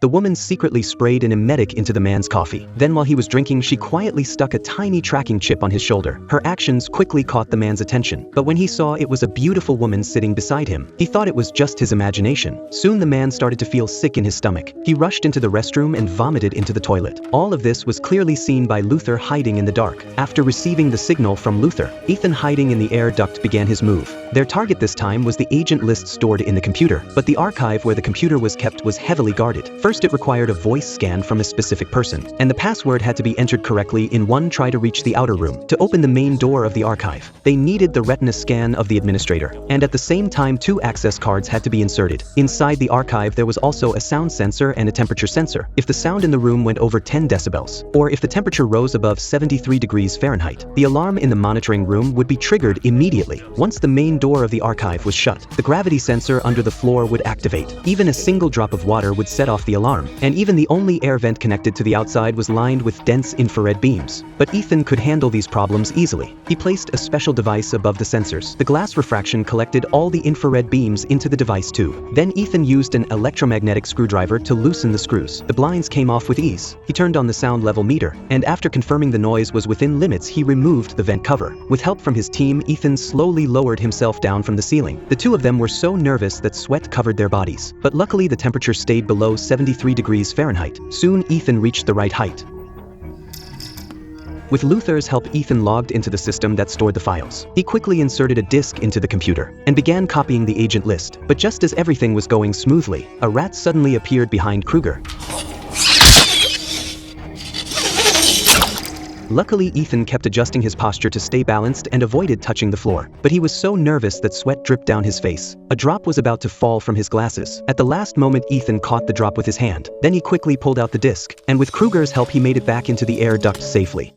The woman secretly sprayed an emetic into the man's coffee. Then while he was drinking, she quietly stuck a tiny tracking chip on his shoulder. Her actions quickly caught the man's attention, but when he saw it was a beautiful woman sitting beside him, he thought it was just his imagination. Soon the man started to feel sick in his stomach. He rushed into the restroom and vomited into the toilet. All of this was clearly seen by Luther hiding in the dark. After receiving the signal from Luther, Ethan hiding in the air duct began his move. Their target this time was the agent list stored in the computer, but the archive where the computer was kept was heavily guarded. First, it required a voice scan from a specific person, and the password had to be entered correctly in one try to reach the outer room. To open the main door of the archive, they needed the retina scan of the administrator, and at the same time 2 access cards had to be inserted. Inside the archive there was also a sound sensor and a temperature sensor. If the sound in the room went over 10 decibels, or if the temperature rose above 73 degrees Fahrenheit, the alarm in the monitoring room would be triggered immediately. Once the main door of the archive was shut, the gravity sensor under the floor would activate. Even a single drop of water would set off the alarm, and even the only air vent connected to the outside was lined with dense infrared beams. But Ethan could handle these problems easily. He placed a special device above the sensors. The glass refraction collected all the infrared beams into the device too. Then Ethan used an electromagnetic screwdriver to loosen the screws. The blinds came off with ease. He turned on the sound level meter, and after confirming the noise was within limits, he removed the vent cover. With help from his team, Ethan slowly lowered himself down from the ceiling. The two of them were so nervous that sweat covered their bodies, but luckily the temperature stayed below 73 degrees Fahrenheit. Soon Ethan reached the right height. With Luther's help, Ethan logged into the system that stored the files. He quickly inserted a disk into the computer and began copying the agent list. But just as everything was going smoothly, a rat suddenly appeared behind Kruger. Luckily, Ethan kept adjusting his posture to stay balanced and avoided touching the floor. But he was so nervous that sweat dripped down his face. A drop was about to fall from his glasses. At the last moment, Ethan caught the drop with his hand. Then he quickly pulled out the disk, and with Kruger's help he made it back into the air duct safely.